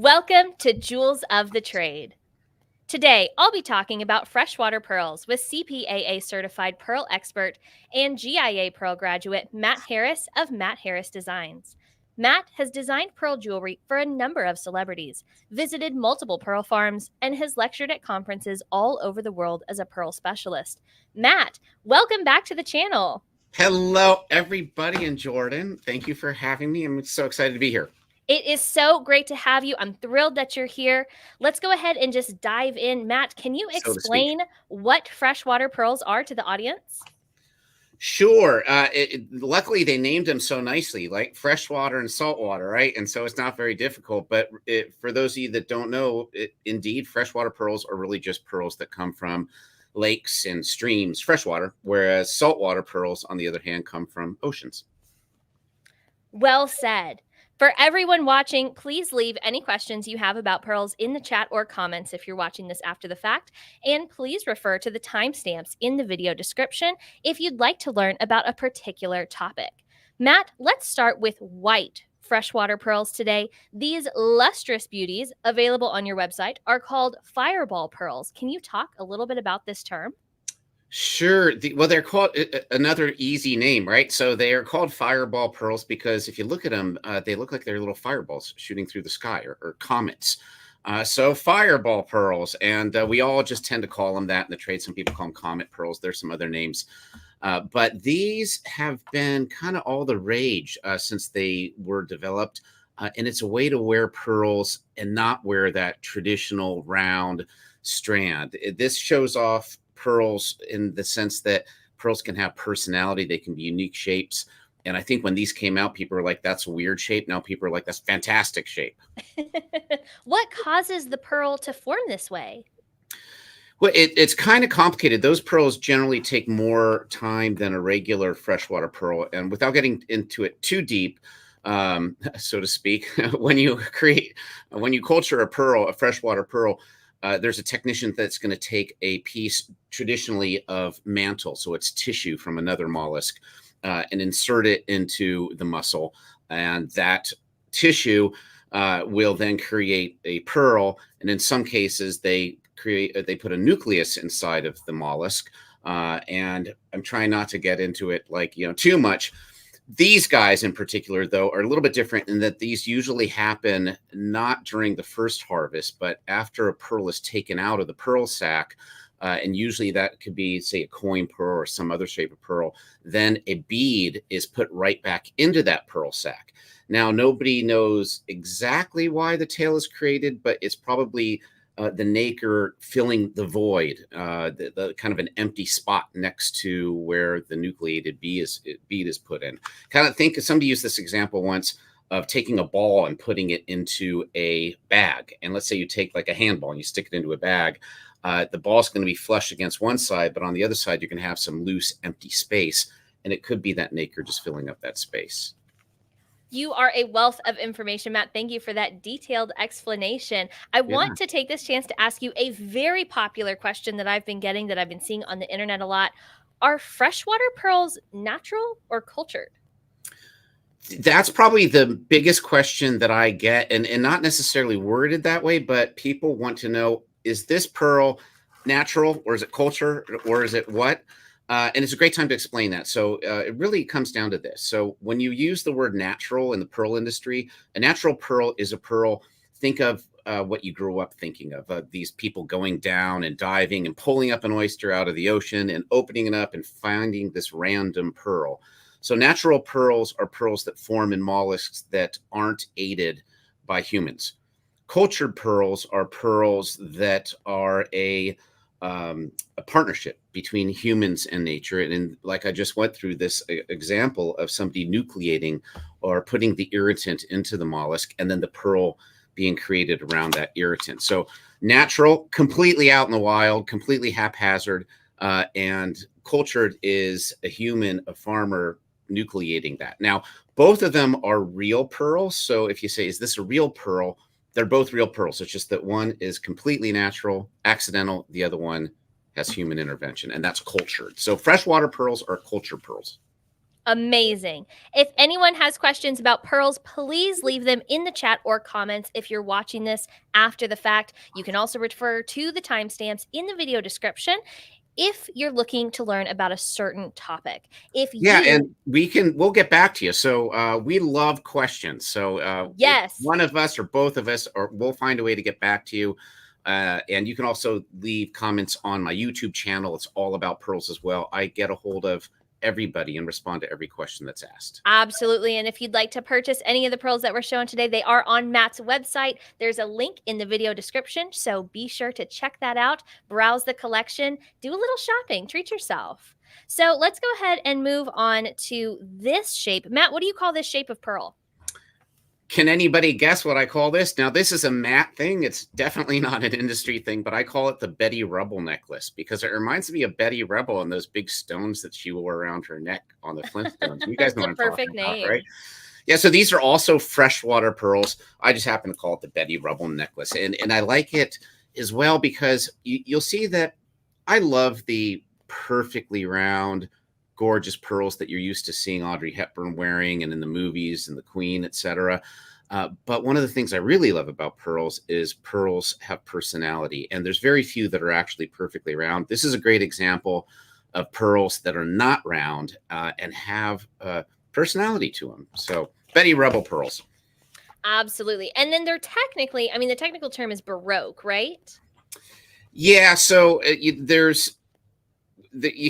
Welcome to Jewels of the Trade. Today, I'll be talking about freshwater pearls with CPAA certified pearl expert and GIA pearl graduate Matt Harris of Matt Harris Designs. Matt has designed pearl jewelry for a number of celebrities, visited multiple pearl farms, and has lectured at conferences all over the world as a pearl specialist. Matt, welcome back to the channel. Hello, everybody in Jordan. Thank you for having me. I'm so excited to be here. It is so great to have you. I'm thrilled that you're here. Let's go ahead and just dive in. Matt, can you explain what freshwater pearls are to the audience? Sure. Luckily, they named them so nicely, like freshwater and saltwater, right? And so it's not very difficult. But for those of you that don't know, indeed, freshwater pearls are really just pearls that come from lakes and streams, freshwater, whereas saltwater pearls, on the other hand, come from oceans. Well said. For everyone watching, please leave any questions you have about pearls in the chat or comments if you're watching this after the fact. And please refer to the timestamps in the video description if you'd like to learn about a particular topic. Matt, let's start with white freshwater pearls today. These lustrous beauties available on your website are called fireball pearls. Can you talk a little bit about this term? Sure. Well, they're called another easy name, right? So they are called fireball pearls because if you look at them, they look like they're little fireballs shooting through the sky or comets. So fireball pearls, and we all just tend to call them that in the trade. Some people call them comet pearls. There's some other names. But these have been kind of all the rage since they were developed. And it's a way to wear pearls and not wear that traditional round strand. This shows off pearls in the sense that pearls can have personality. They can be unique shapes. And I think when these came out, people were like, that's a weird shape. Now people are like, that's fantastic shape. What causes the pearl to form this way? Well, it's kind of complicated. Those pearls generally take more time than a regular freshwater pearl. And without getting into it too deep, so to speak, when you culture a pearl, a freshwater pearl, there's a technician that's going to take a piece traditionally of mantle, so it's tissue from another mollusk, and insert it into the mussel. And that tissue will then create a pearl. And in some cases, they put a nucleus inside of the mollusk. And I'm trying not to get into it too much. These guys in particular, though, are a little bit different in that these usually happen not during the first harvest, but after a pearl is taken out of the pearl sac. And usually that could be, say, a coin pearl or some other shape of pearl. Then a bead is put right back into that pearl sac. Now, nobody knows exactly why the tail is created, but it's probably the nacre filling the void, the kind of an empty spot next to where the nucleated bead is put in. Kind of think, somebody used this example once of taking a ball and putting it into a bag. And let's say you take like a handball and you stick it into a bag. The ball's going to be flush against one side, but on the other side, you're going to have some loose, empty space. And it could be that nacre just filling up that space. You are a wealth of information, Matt. Thank you for that detailed explanation. I want to take this chance to ask you a very popular question that I've been getting, that I've been seeing on the internet a lot. Are freshwater pearls natural or cultured? That's probably the biggest question that I get, and not necessarily worded that way, but people want to know, is this pearl natural or is it culture or is it what? And it's a great time to explain that. So it really comes down to this. So when you use the word natural in the pearl industry, a natural pearl is a pearl. Think of what you grew up thinking of, these people going down and diving and pulling up an oyster out of the ocean and opening it up and finding this random pearl. So natural pearls are pearls that form in mollusks that aren't aided by humans. Cultured pearls are pearls that are a partnership between humans and nature. And like I just went through this example of somebody nucleating or putting the irritant into the mollusk and then the pearl being created around that irritant. So natural, completely out in the wild, completely haphazard, and cultured is a human, a farmer nucleating that. Now, both of them are real pearls. So if you say, is this a real pearl? They're both real pearls. It's just that one is completely natural, accidental. The other one has human intervention, and that's cultured. So freshwater pearls are cultured pearls. Amazing. If anyone has questions about pearls, please leave them in the chat or comments if you're watching this after the fact. You can also refer to the timestamps in the video description if you're looking to learn about a certain topic. If Yeah, you, and we'll get back to you. So we love questions. So if yes, one of us or both of us, or we'll find a way to get back to you. And you can also leave comments on my YouTube channel. It's all about pearls as well. I get a hold of everybody and respond to every question that's asked. absolutely. And if you'd like to purchase any of the pearls that were shown today, they are on Matt's website. There's a link in the video description. So be sure to check that out, browse the collection, do a little shopping, treat yourself. So let's go ahead and move on to this shape. Matt, what do you call this shape of pearl? Can anybody guess what I call this? Now, this is a Matt thing. It's definitely not an industry thing, but I call it the Betty Rubble necklace because it reminds me of Betty Rubble and those big stones that she wore around her neck on the Flintstones. You guys know what I'm talking about, right? Yeah, so these are also freshwater pearls. I just happen to call it the Betty Rubble necklace. And I like it as well because you'll see that I love the perfectly round, gorgeous pearls that you're used to seeing Audrey Hepburn wearing and in the movies and the Queen, etc. But one of the things I really love about pearls is pearls have personality, and there's very few that are actually perfectly round. This is a great example of pearls that are not round and have personality to them. So Betty Rubble pearls. Absolutely. And then they're technically, I mean, the technical term is Baroque, right? Yeah, so you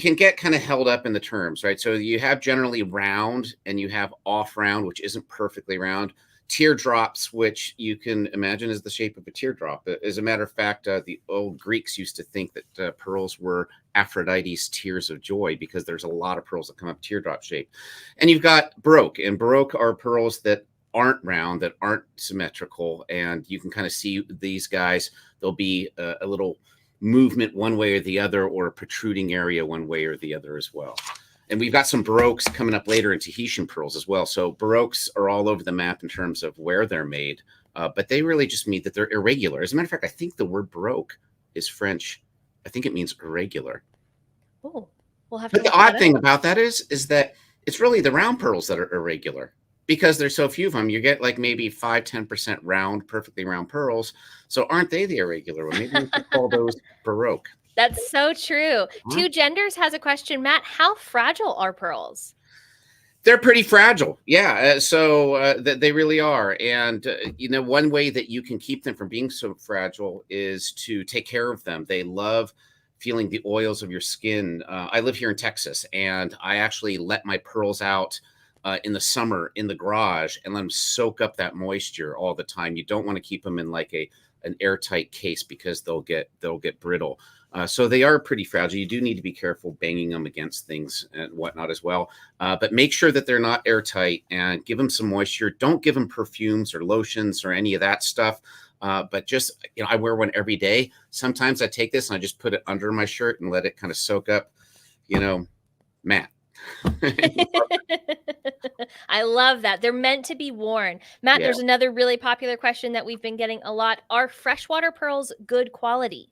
can get kind of held up in the terms, right? So you have generally round and you have off round, which isn't perfectly round. Teardrops, which you can imagine is the shape of a teardrop. As a matter of fact, the old Greeks used to think that pearls were Aphrodite's tears of joy because there's a lot of pearls that come up teardrop shape. And you've got Baroque, and Baroque are pearls that aren't round, that aren't symmetrical. And you can kind of see these guys, there'll be a little movement one way or the other, or a protruding area one way or the other as well. And we've got some Baroques coming up later in Tahitian pearls as well. So Baroques are all over the map in terms of where they're made, but they really just mean that they're irregular. As a matter of fact, I think the word Baroque is French. I think it means irregular. Oh, we'll have to. But the odd thing about that is that it's really the round pearls that are irregular. Because there's so few of them, you get like maybe 5-10% round, perfectly round pearls. So aren't they the irregular one? Maybe we could call those Baroque. That's so true. Two Genders has a question. Matt, how fragile are pearls? They're pretty fragile. Yeah. They really are. And, one way that you can keep them from being so fragile is to take care of them. They love feeling the oils of your skin. I live here in Texas, and I actually let my pearls out in the summer in the garage and let them soak up that moisture all the time. You don't want to keep them in like an airtight case because they'll get brittle. So they are pretty fragile. You do need to be careful banging them against things and whatnot as well. But make sure that they're not airtight and give them some moisture. Don't give them perfumes or lotions or any of that stuff. But just, I wear one every day. Sometimes I take this and I just put it under my shirt and let it kind of soak up, Matt. I love that. They're meant to be worn. Matt, Yeah. There's another really popular question that we've been getting a lot. Are freshwater pearls good quality?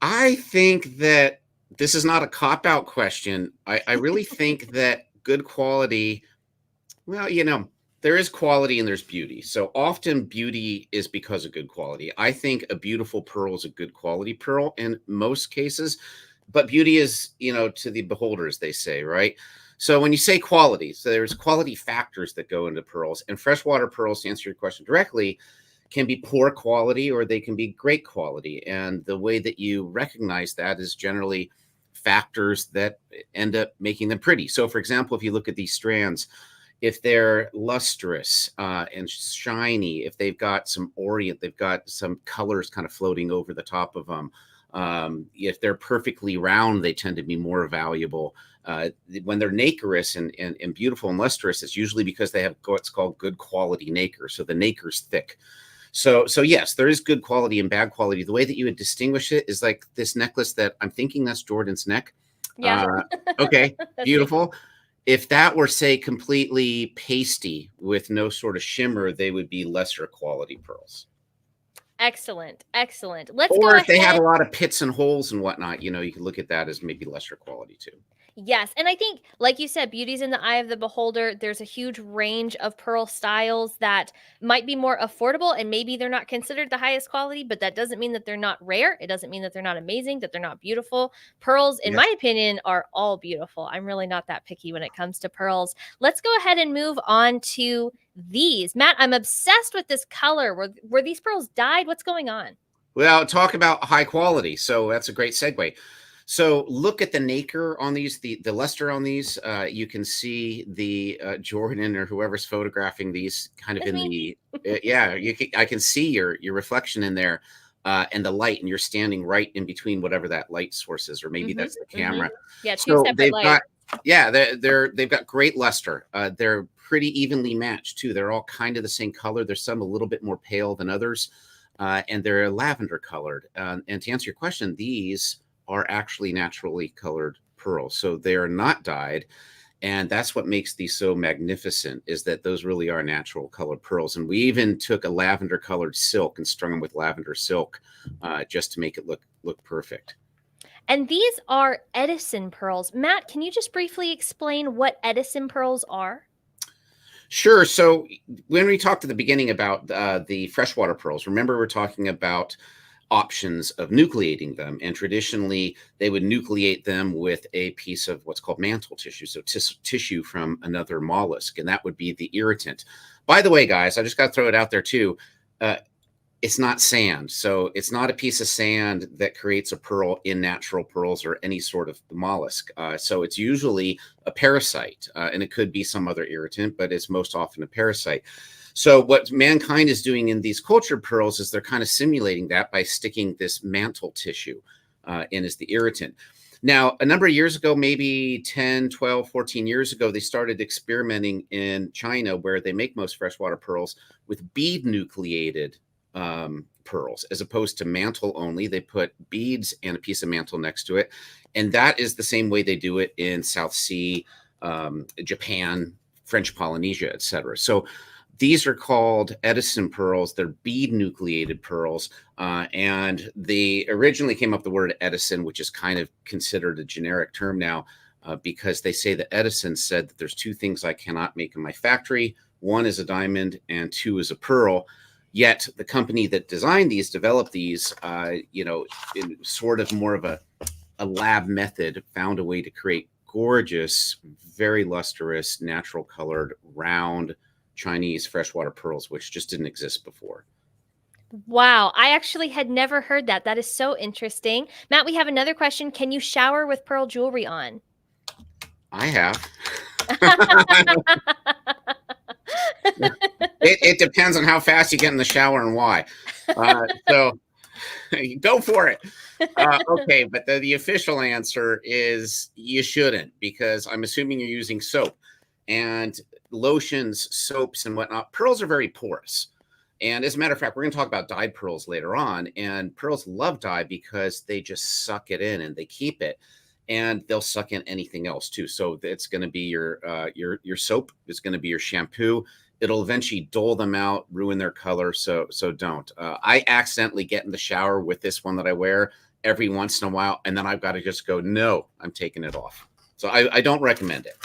I think that this is not a cop-out question. I really think that good quality, well, there is quality and there's beauty. So often beauty is because of good quality. I think a beautiful pearl is a good quality pearl in most cases, but beauty is, to the beholder, as they say, right? So when you say quality, so there's quality factors that go into pearls, and freshwater pearls, to answer your question directly, can be poor quality or they can be great quality. And the way that you recognize that is generally factors that end up making them pretty. So for example, if you look at these strands, if they're lustrous and shiny, if they've got some orient, they've got some colors kind of floating over the top of them. If they're perfectly round, they tend to be more valuable. When they're nacreous and beautiful and lustrous, it's usually because they have what's called good quality nacre. So the nacre's thick. So yes, there is good quality and bad quality. The way that you would distinguish it is like this necklace that I'm thinking that's Jordan's neck. Yeah. Okay, beautiful. If that were, say, completely pasty with no sort of shimmer, they would be lesser quality pearls. Excellent. Or if they had a lot of pits and holes and whatnot, you can look at that as maybe lesser quality too. Yes, and I think, like you said, beauty's in the eye of the beholder. There's a huge range of pearl styles that might be more affordable, and maybe they're not considered the highest quality, but that doesn't mean that they're not rare. It doesn't mean that they're not amazing, that they're not beautiful. Pearls, in Yes. my opinion, are all beautiful. I'm really not that picky when it comes to pearls. Let's go ahead and move on to these. Matt, I'm obsessed with this color. Were these pearls dyed? What's going on? Well, talk about high quality. So that's a great segue. So look at the nacre on these, the luster on these. You can see the Jordan or whoever's photographing these kind of It's in me. the yeah. I can see your reflection in there and the light, and you're standing right in between whatever that light source is, or maybe Mm-hmm. that's the Mm-hmm. camera. Yeah, two So separate they've lights. got they've got great luster. They're pretty evenly matched too. They're all kind of the same color. There's some a little bit more pale than others. And they're lavender colored. And to answer your question, these are actually naturally colored pearls. So they're not dyed. And that's what makes these so magnificent, is that those really are natural colored pearls. And we even took a lavender colored silk and strung them with lavender silk just to make it look perfect. And these are Edison pearls. Matt, can you just briefly explain what Edison pearls are? Sure. So when we talked at the beginning about the freshwater pearls, remember we're talking about options of nucleating them. And traditionally, they would nucleate them with a piece of what's called mantle tissue. So tissue from another mollusk, and that would be the irritant. By the way, guys, I just got to throw it out there too. It's not sand. So it's not a piece of sand that creates a pearl in natural pearls or any sort of mollusk. So it's usually a parasite, and it could be some other irritant, but it's most often a parasite. So what mankind is doing in these cultured pearls is they're kind of simulating that by sticking this mantle tissue in as the irritant. Now, a number of years ago, maybe 10, 12, 14 years ago, they started experimenting in China, where they make most freshwater pearls, with bead nucleated pearls as opposed to mantle only. They put beads and a piece of mantle next to it. And that is the same way they do it in South Sea, Japan, French Polynesia, etc. So these are called Edison pearls. They're bead nucleated pearls. And they originally came up with the word Edison, which is kind of considered a generic term now, because they say that Edison said that there's two things I cannot make in my factory. One is a diamond and two is a pearl. Yet the company that designed these, developed these, in sort of more of a lab method, found a way to create gorgeous, very lustrous, natural colored, round Chinese freshwater pearls, which just didn't exist before. Wow, I actually had never heard that. That is so interesting. Matt, we have another question. Can you shower with pearl jewelry on? I have. It depends on how fast you get in the shower and why. So go for it. Okay, but the official answer is you shouldn't, because I'm assuming you're using soap, and lotions, soaps, and whatnot. Pearls are very porous. And as a matter of fact, we're going to talk about dyed pearls later on. And pearls love dye because they just suck it in and they keep it. And they'll suck in anything else too. So it's going to be your soap. It's going to be your shampoo. It'll eventually dull them out, ruin their color. So don't. I accidentally get in the shower with this one that I wear every once in a while, and then I've got to just go, no, I'm taking it off. So I don't recommend it.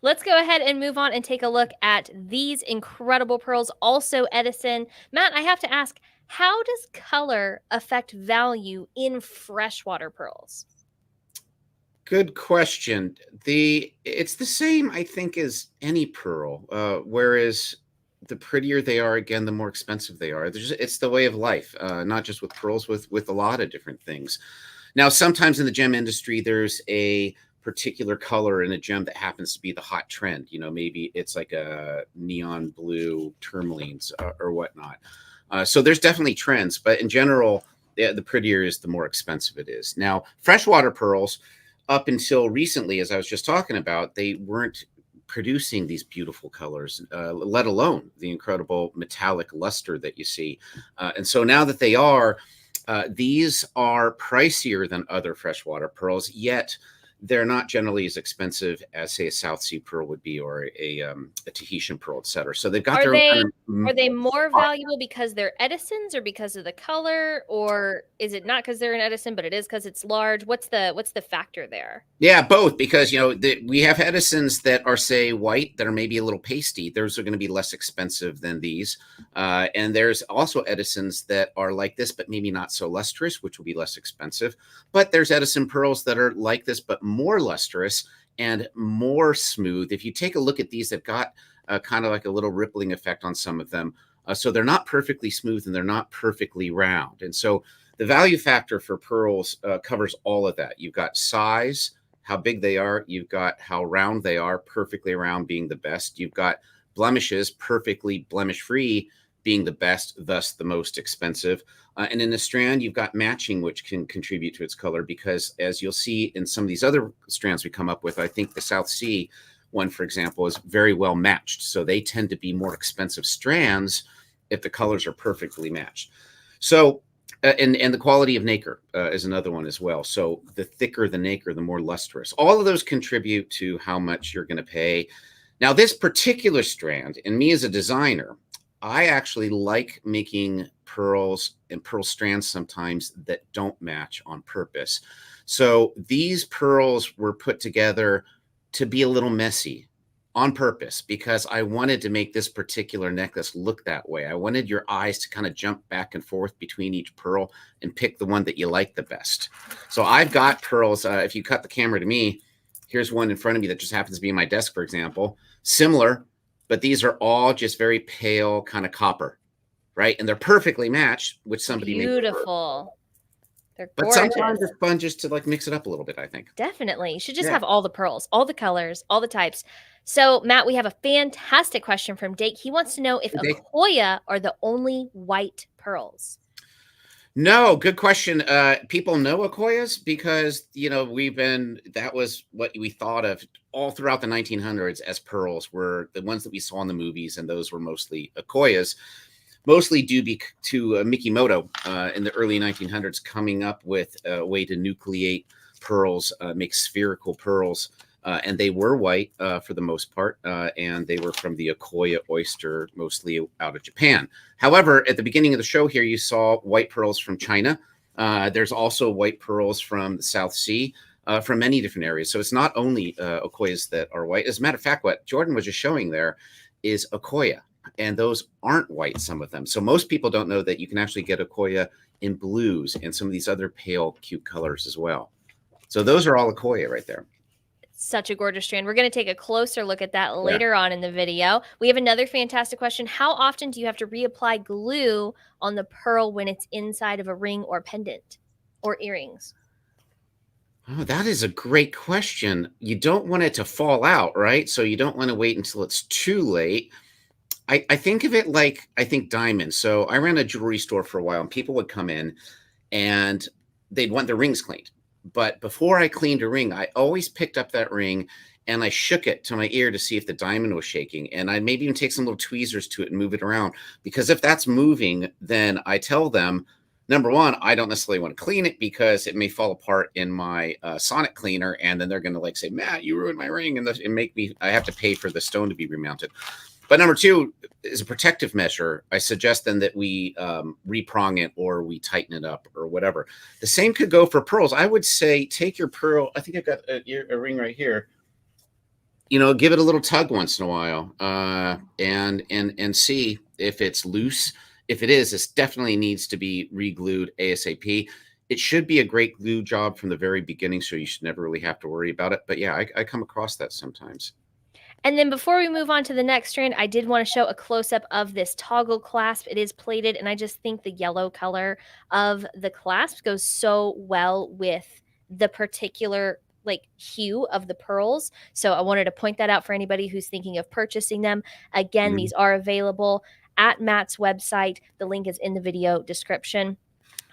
Let's go ahead and move on and take a look at these incredible pearls, also Edison. Matt, I have to ask, how does color affect value in freshwater pearls? Good question. It's the same, I think, as any pearl. Whereas the prettier they are, again, the more expensive they are. It's the way of life, not just with pearls, with a lot of different things. Now, sometimes in the gem industry, there's a particular color in a gem that happens to be the hot trend. Maybe it's like a neon blue tourmalines or whatnot. So there's definitely trends, but in general, the prettier is, the more expensive it is. Now, freshwater pearls, up until recently, as I was just talking about, they weren't producing these beautiful colors, let alone the incredible metallic luster that you see. And so now that they are, these are pricier than other freshwater pearls, yet they're not generally as expensive as, say, a South Sea pearl would be, or a Tahitian pearl, etc. So they've got their own kind of Are they more valuable because they're Edisons or because of the color, or is it not because they're an Edison, but it is because it's large? What's the factor there? Yeah, both, because we have Edisons that are, say, white, that are maybe a little pasty. Those are going to be less expensive than these, and there's also Edisons that are like this, but maybe not so lustrous, which will be less expensive. But there's Edison pearls that are like this, but more lustrous and more smooth. If you take a look at these, they've got kind of like a little rippling effect on some of them, so they're not perfectly smooth and they're not perfectly round. And so the value factor for pearls covers all of that. You've got size, how big they are. You've got how round they are, perfectly round being the best. You've got blemishes, perfectly blemish-free being the best, thus the most expensive. And in the strand, you've got matching, which can contribute to its color, because as you'll see in some of these other strands we come up with, I think the South Sea one, for example, is very well matched. So they tend to be more expensive strands if the colors are perfectly matched. So and the quality of nacre is another one as well. So the thicker the nacre, the more lustrous. All of those contribute to how much you're going to pay. Now, this particular strand, and me as a designer, I actually like making pearls and pearl strands sometimes that don't match on purpose. So these pearls were put together to be a little messy on purpose, because I wanted to make this particular necklace look that way. I wanted your eyes to kind of jump back and forth between each pearl and pick the one that you like the best. So I've got pearls. If you cut the camera to me, here's one in front of me that just happens to be in my desk, for example. Similar, but these are all just very pale kind of copper, right? And they're perfectly matched, which somebody may prefer. Beautiful. They're But gorgeous. sometimes it's fun just to like mix it up a little bit, I think. Definitely. You should just have all the pearls, all the colors, all the types. So, Matt, we have a fantastic question from Dake. He wants to know if Akoya are the only white pearls. No, good question. People know Akoyas because, that was what we thought of all throughout the 1900s as pearls, were the ones that we saw in the movies, and those were mostly Akoyas, mostly due to Mikimoto in the early 1900s coming up with a way to nucleate pearls, make spherical pearls. And they were white for the most part, and they were from the Akoya oyster, mostly out of Japan. However, at the beginning of the show here, you saw white pearls from China. There's also white pearls from the South Sea, from many different areas. So it's not only Akoyas that are white. As a matter of fact, what Jordan was just showing there is Akoya, and those aren't white, some of them. So most people don't know that you can actually get Akoya in blues and some of these other pale, cute colors as well. So those are all Akoya right there. Such a gorgeous strand. We're going to take a closer look at that later on in the video. We have another fantastic question. How often do you have to reapply glue on the pearl when it's inside of a ring or pendant or earrings? Oh, that is a great question. You don't want it to fall out, right? So you don't want to wait until it's too late. I think of it like, I think diamonds. So I ran a jewelry store for a while, and people would come in and they'd want their rings cleaned. But before I cleaned a ring, I always picked up that ring and I shook it to my ear to see if the diamond was shaking. And I maybe even take some little tweezers to it and move it around. Because if that's moving, then I tell them, number one, I don't necessarily want to clean it because it may fall apart in my sonic cleaner. And then they're going to say, Matt, you ruined my ring. And I have to pay for the stone to be remounted. But number two, as a protective measure, I suggest then that we reprong it or we tighten it up or whatever. The same could go for pearls. I would say take your pearl. I think I've got a ring right here. Give it a little tug once in a while and see if it's loose. If it is, this definitely needs to be re-glued ASAP. It should be a great glue job from the very beginning, so you should never really have to worry about it. But yeah, I come across that sometimes. And then before we move on to the next strand, I did want to show a close-up of this toggle clasp. It is plated, and I just think the yellow color of the clasp goes so well with the particular hue of the pearls. So I wanted to point that out for anybody who's thinking of purchasing them. Again, these are available at Matt's website. The link is in the video description.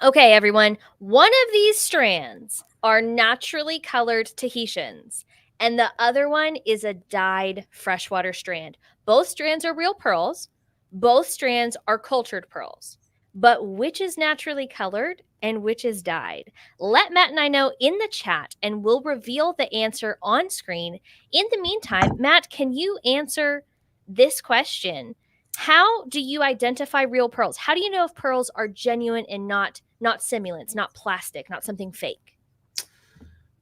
Okay, everyone. One of these strands are naturally colored Tahitians, and the other one is a dyed freshwater strand. Both strands are real pearls. Both strands are cultured pearls. but which is naturally colored and which is dyed? Let Matt and I know in the chat, and we'll reveal the answer on screen. In the meantime, Matt, can you answer this question? How do you identify real pearls? How do you know if pearls are genuine and not simulants, not plastic, not something fake?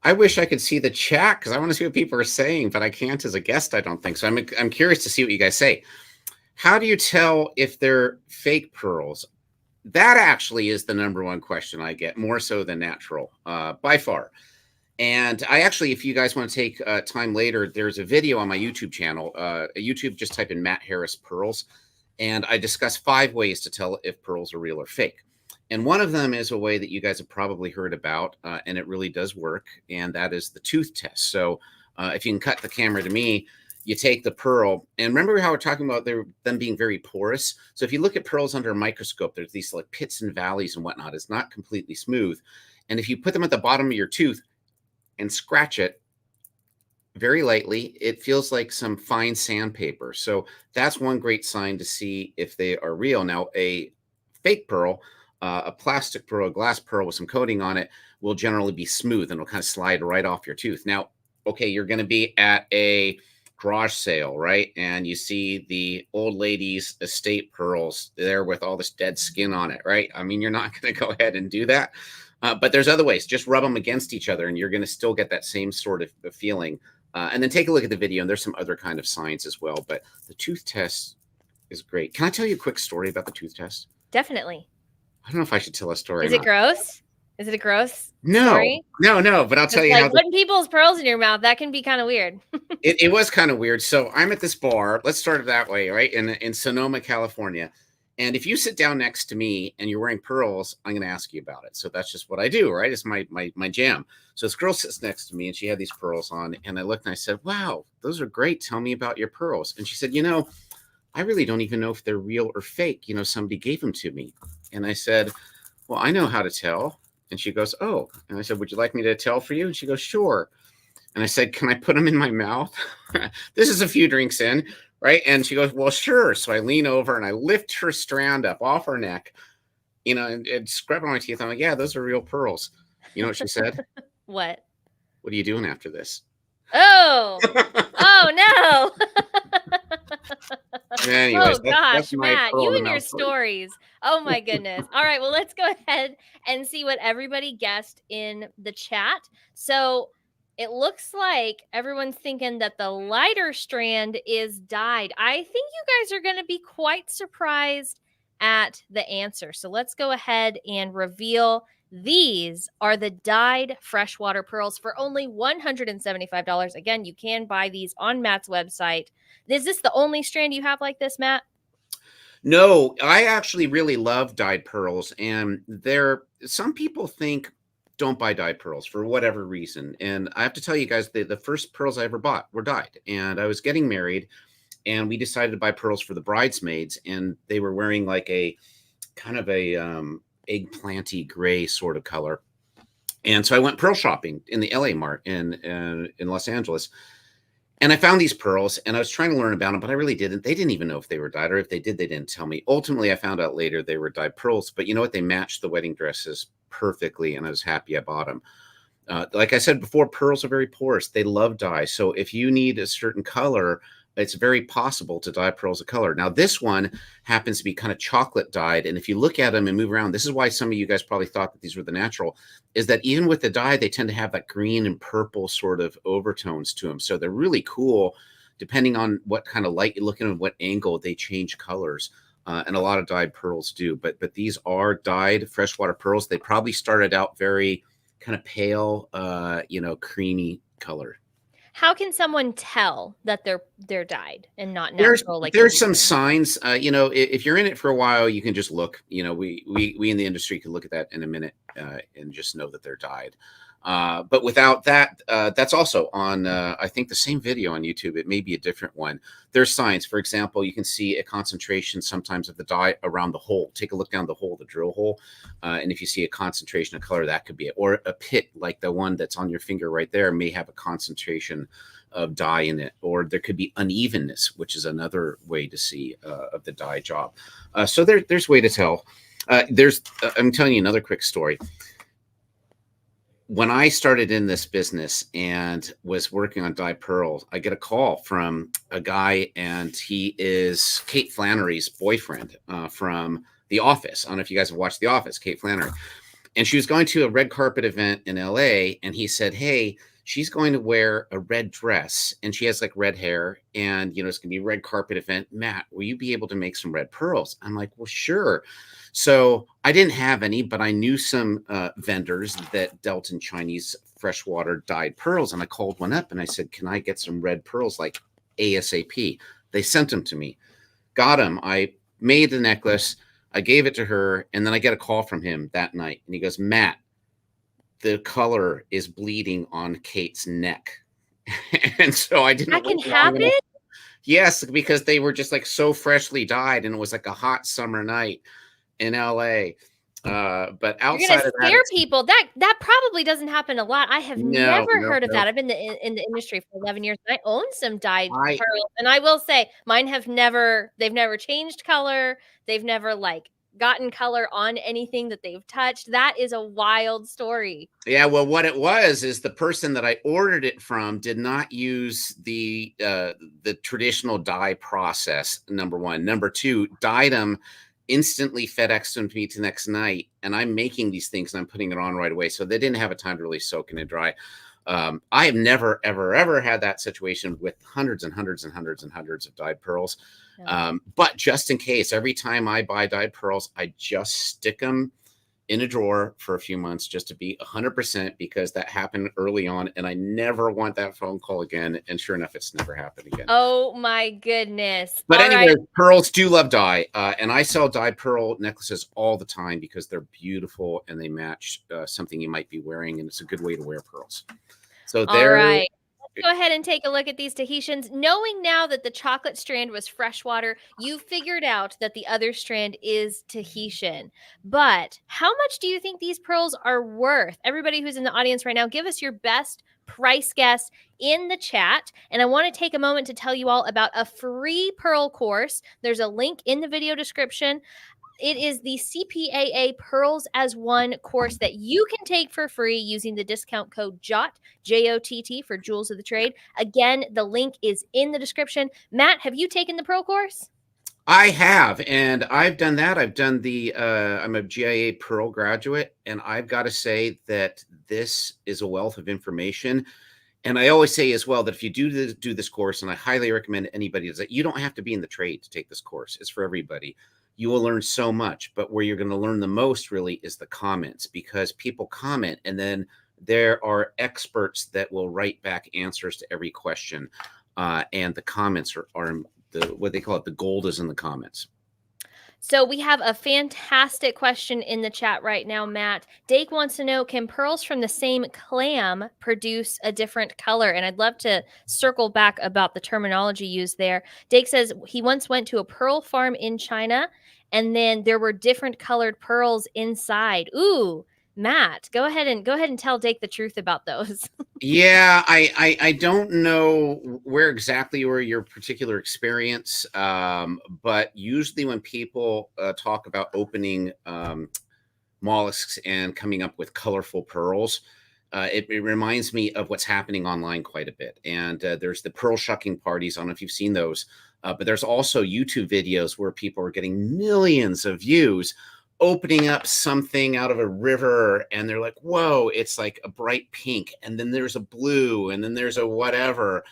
I wish I could see the chat because I want to see what people are saying, but I can't as a guest, I don't think. So I'm curious to see what you guys say. How do you tell if they're fake pearls? That actually is the number one question I get, more so than natural, by far. And I actually, if you guys want to take time later, there's a video on my YouTube channel. YouTube, just type in Matt Harris Pearls. And I discuss 5 ways to tell if pearls are real or fake. And one of them is a way that you guys have probably heard about, and it really does work. And that is the tooth test. So if you can cut the camera to me, you take the pearl, and remember how we're talking about them being very porous. So if you look at pearls under a microscope, there's these like pits and valleys and whatnot. It's not completely smooth. And if you put them at the bottom of your tooth and scratch it very lightly, it feels like some fine sandpaper. So that's one great sign to see if they are real. Now, a fake pearl, a plastic pearl, a glass pearl with some coating on it will generally be smooth and it'll kind of slide right off your tooth. Now, okay, you're going to be at a garage sale, right? And you see the old lady's estate pearls there with all this dead skin on it, right? I mean, you're not going to go ahead and do that. But there's other ways. Just rub them against each other and you're going to still get that same sort of feeling. And then take a look at the video, and there's some other kind of signs as well. But the tooth test is great. Can I tell you a quick story about the tooth test? Definitely. I don't know if I should tell a story. Is it gross? Is it a gross story? No. But I'll tell you like how. Putting people's pearls in your mouth, that can be kind of weird. It was kind of weird. So I'm at this bar. Let's start it that way, right? In Sonoma, California. And if you sit down next to me and you're wearing pearls, I'm going to ask you about it. So that's just what I do, right? It's my jam. So this girl sits next to me and she had these pearls on. And I looked and I said, wow, those are great. Tell me about your pearls. And she said, I really don't even know if they're real or fake. Somebody gave them to me. And I said, well, I know how to tell. And she goes, oh. And I said, would you like me to tell for you? And she goes, sure. And I said, can I put them in my mouth? This is a few drinks in, right? And she goes, well, sure. So I lean over and I lift her strand up off her neck, and scrub on my teeth. I'm like, yeah, those are real pearls. You know what she said? What? What are you doing after this? Oh, oh no. Anyways, oh gosh, that's Matt, you and your story. stories. Oh my goodness. All right, well, let's go ahead and see what everybody guessed in the chat. So it looks like everyone's thinking that the lighter strand is dyed. I think you guys are going to be quite surprised at the answer. So let's go ahead and reveal these are the dyed freshwater pearls for only $175. Again, you can buy these on Matt's website. Is this the only strand you have like this, Matt? No, I actually really love dyed pearls. And some people think don't buy dyed pearls for whatever reason. And I have to tell you guys, the first pearls I ever bought were dyed. And I was getting married and we decided to buy pearls for the bridesmaids. And they were wearing like a kind of a eggplanty gray sort of color. And so I went pearl shopping in the LA Mart in Los Angeles. And I found these pearls and I was trying to learn about them, but I really didn't. They didn't even know if they were dyed, or if they did, they didn't tell me. Ultimately, I found out later they were dyed pearls, but you know what? They matched the wedding dresses perfectly and I was happy I bought them. Like I said before, pearls are very porous. They love dye. So if you need a certain color, it's very possible to dye pearls a color. Now, this one happens to be kind of chocolate dyed. And if you look at them and move around, this is why some of you guys probably thought that these were the natural, is that even with the dye, they tend to have that green and purple sort of overtones to them. So they're really cool, depending on what kind of light you're looking at, what angle they change colors. And a lot of dyed pearls do. But these are dyed freshwater pearls. They probably started out very kind of pale, creamy color. How can someone tell that they're dyed and not natural? There's some signs. If you're in it for a while, you can just look. We in the industry can look at that in a minute and just know that they're dyed. But without that, that's also on, I think, the same video on YouTube. It may be a different one. There's signs. For example, you can see a concentration sometimes of the dye around the hole. Take a look down the hole, the drill hole. And if you see a concentration of color, that could be it. Or a pit like the one that's on your finger right there may have a concentration of dye in it. Or there could be unevenness, which is another way to see of the dye job. So there's way to tell. I'm telling you another quick story. When I started in this business and was working on dyed pearls, I get a call from a guy, and he is Kate Flannery's boyfriend from The Office. I don't know if you guys have watched The Office, Kate Flannery. And she was going to a red carpet event in LA, and he said, "Hey, she's going to wear a red dress, and she has like red hair, and it's gonna be a red carpet event. Matt, will you be able to make some red pearls?" I'm like, "Well, sure." So I didn't have any, but I knew some vendors that dealt in Chinese freshwater dyed pearls, and I called one up and I said, "Can I get some red pearls like ASAP?" They sent them to me. Got them. I made the necklace. I gave it to her, and then I get a call from him that night, and he goes, "Matt, the color is bleeding on Kate's neck." And so I didn't That can wait long happen? enough. Yes, because they were just like so freshly dyed, and it was like a hot summer night in LA. But You're outside gonna of that, scare people. That probably doesn't happen a lot. I have no, never no, heard of no. that. I've been in the industry for 11 years, and I own some dyed I pearls, and I will say mine they've never changed color. They've never, like, gotten color on anything that they've touched. That is a wild story. Yeah, well, what it was is the person that I ordered it from did not use the traditional dye process. Number one, number two, dyed them, instantly FedExed them to me the next night, and I'm making these things and I'm putting it on right away, so they didn't have a time to really soak and dry. I have never, ever, ever had that situation with hundreds and hundreds and hundreds and hundreds of dyed pearls. Yeah. But just in case, every time I buy dyed pearls, I just stick them in a drawer for a few months just to be 100%, because that happened early on and I never want that phone call again. And sure enough, it's never happened again. Oh my goodness. But All anyway, right. pearls do love dye. And I sell dyed pearl necklaces all the time because they're beautiful and they match something you might be wearing. And it's a good way to wear pearls. So All there. right. Let's go ahead and take a look at these Tahitians. Knowing now that the chocolate strand was freshwater, you figured out that the other strand is Tahitian. But how much do you think these pearls are worth? Everybody who's in the audience right now, give us your best price guess in the chat. And I want to take a moment to tell you all about a free pearl course. There's a link in the video description. It is the CPAA Pearls as One course that you can take for free using the discount code JOTT, JOTT, for Jewels of the Trade. Again, the link is in the description. Matt, have you taken the Pearl course? I have, and I've done that. I've done I'm a GIA Pearl graduate, and I've got to say that this is a wealth of information. And I always say as well that if you do this course, and I highly recommend anybody does it, you don't have to be in the trade to take this course. It's for everybody. You will learn so much, but where you're going to learn the most really is the comments, because people comment, and then there are experts that will write back answers to every question. And the comments are what they call it, the gold is in the comments. So we have a fantastic question in the chat right now, Matt. Dake wants to know, can pearls from the same clam produce a different color? And I'd love to circle back about the terminology used there. Dake says he once went to a pearl farm in China, and then there were different colored pearls inside. Ooh, Matt, go ahead and tell Dake the truth about those. Yeah, I don't know where exactly were your particular experience, but usually when people talk about opening mollusks and coming up with colorful pearls, it reminds me of what's happening online quite a bit. And there's the pearl shucking parties. I don't know if you've seen those, but there's also YouTube videos where people are getting millions of views opening up something out of a river, and they're like, whoa, it's like a bright pink, and then there's a blue, and then there's a whatever,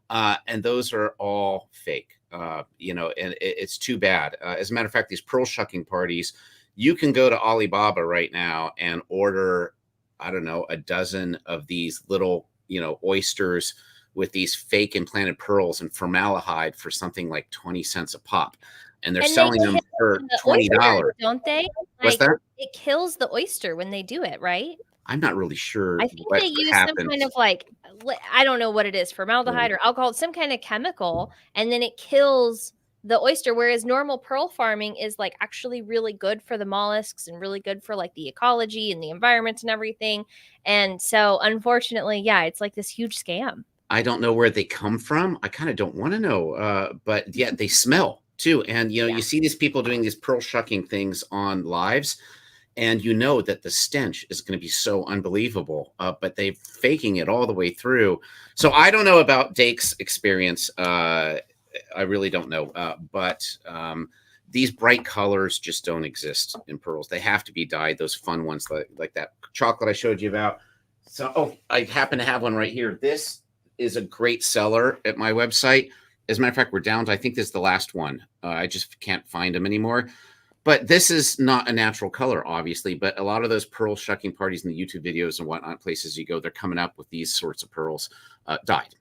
and those are all fake, and it's too bad. As a matter of fact, these pearl shucking parties, you can go to Alibaba right now and order, I don't know, a dozen of these little oysters with these fake implanted pearls and formaldehyde for something like 20 cents a pop, and they're And selling them for the $20. oyster, don't they? What's Like, that? it kills the oyster when they do it, right? I'm not really sure I think what they use some kind happens. of, like, I don't know what it is, formaldehyde or alcohol, some kind of chemical, and then it kills the oyster, whereas normal pearl farming is, like, actually really good for the mollusks and really good for, like, the ecology and the environment and everything. And so, unfortunately, yeah, it's like this huge scam. I don't know where they come from. I kind of don't want to know, but yeah, they smell too. And, you know, Yeah. you see these people doing these pearl shucking things on lives, and you know that the stench is going to be so unbelievable, but they're faking it all the way through. So I don't know about Dake's experience. I really don't know. But these bright colors just don't exist in pearls. They have to be dyed, those fun ones like that chocolate I showed you about. So, oh, I happen to have one right here. This is a great seller at my website. As a matter of fact, we're down to, I think this is the last one. I just can't find them anymore. But this is not a natural color, obviously. But a lot of those pearl shucking parties in the YouTube videos and whatnot, places you go, they're coming up with these sorts of pearls dyed.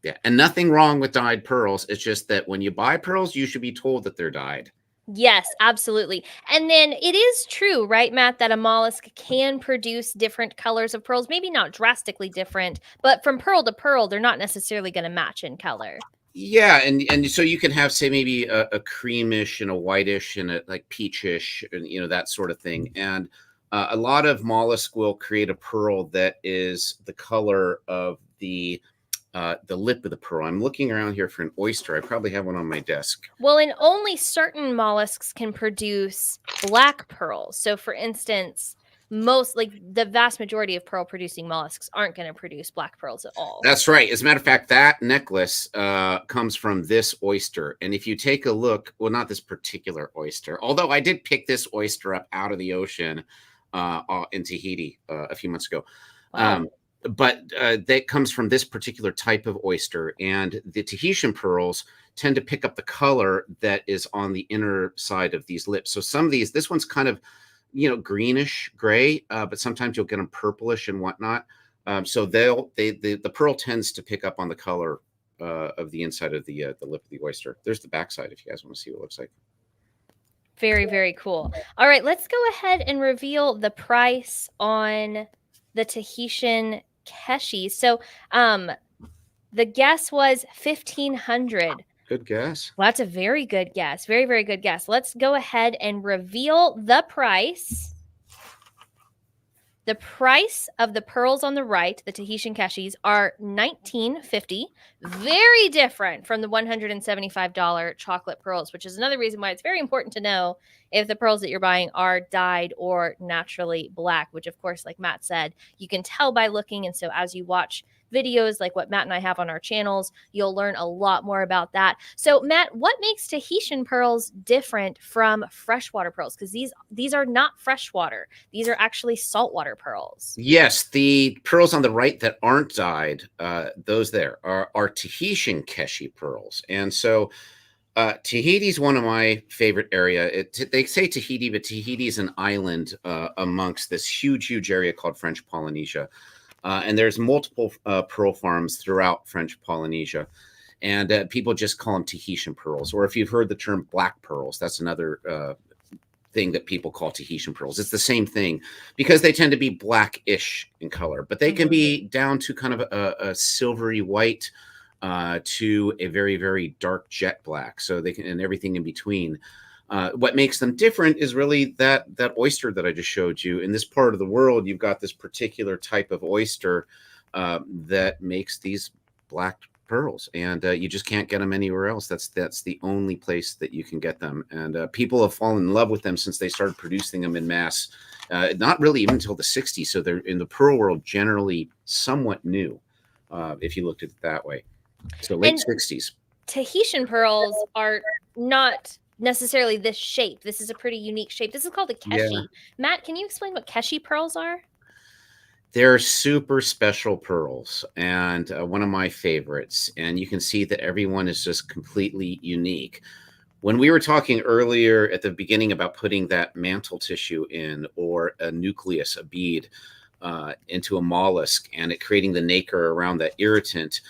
Yeah, and nothing wrong with dyed pearls. It's just that when you buy pearls, you should be told that they're dyed. Yes, absolutely. And then it is true, right, Matt, that a mollusk can produce different colors of pearls, maybe not drastically different, but from pearl to pearl, they're not necessarily going to match in color. Yeah, and so you can have, say, maybe a creamish and a whitish and a like peachish, and you know, that sort of thing. And a lot of mollusk will create a pearl that is the color of the lip of the pearl. I'm looking around here for an oyster. I probably have one on my desk. Well, and only certain mollusks can produce black pearls. So, for instance, most, like the vast majority of pearl producing mollusks aren't going to produce black pearls at all. That's right. As a matter of fact, that necklace comes from this oyster. And if you take a look, well, not this particular oyster, although I did pick this oyster up out of the ocean in Tahiti a few months ago. Wow. But that comes from this particular type of oyster. And the Tahitian pearls tend to pick up the color that is on the inner side of these lips. So some of these, this one's kind of, you know, greenish gray, but sometimes you'll get them purplish and whatnot. So the pearl tends to pick up on the color of the inside of the lip of the oyster. There's the backside if you guys want to see what it looks like. Very, very cool. All right, let's go ahead and reveal the price on the Tahitian keishi. So the guess was $1,500. Good guess. Well, that's a very good guess. Very, very good guess. Let's go ahead and reveal the price. The price of the pearls on the right, the Tahitian keishis, are $19.50. Very different from the $175 chocolate pearls, which is another reason why it's very important to know if the pearls that you're buying are dyed or naturally black, which, of course, like Matt said, you can tell by looking. And so as you watch videos like what Matt and I have on our channels, you'll learn a lot more about that. So, Matt, what makes Tahitian pearls different from freshwater pearls? Because these are not freshwater. These are actually saltwater pearls. Yes, the pearls on the right that aren't dyed, those there are Tahitian keishi pearls. And so Tahiti is one of my favorite area. They say Tahiti, but Tahiti is an island amongst this huge, huge area called French Polynesia. And there's multiple pearl farms throughout French Polynesia. And people just call them Tahitian pearls. Or if you've heard the term black pearls, that's another thing that people call Tahitian pearls. It's the same thing because they tend to be blackish in color, but they can be down to kind of a silvery white to a very, very dark jet black. So they can, and everything in between. What makes them different is really that oyster that I just showed you. In this part of the world, you've got this particular type of oyster that makes these black pearls, and you just can't get them anywhere else. That's the only place that you can get them, and people have fallen in love with them since they started producing them in mass. Not really even until the 60s, so they're in the pearl world generally somewhat new, if you looked at it that way. So late 60s. Tahitian pearls are not necessarily this shape. This is a pretty unique shape. This is called a keishi. Yeah. Matt, can you explain what keishi pearls are? They're super special pearls, and one of my favorites. And you can see that everyone is just completely unique. When we were talking earlier at the beginning about putting that mantle tissue in, or a nucleus, a bead, into a mollusk, and it creating the nacre around that irritant,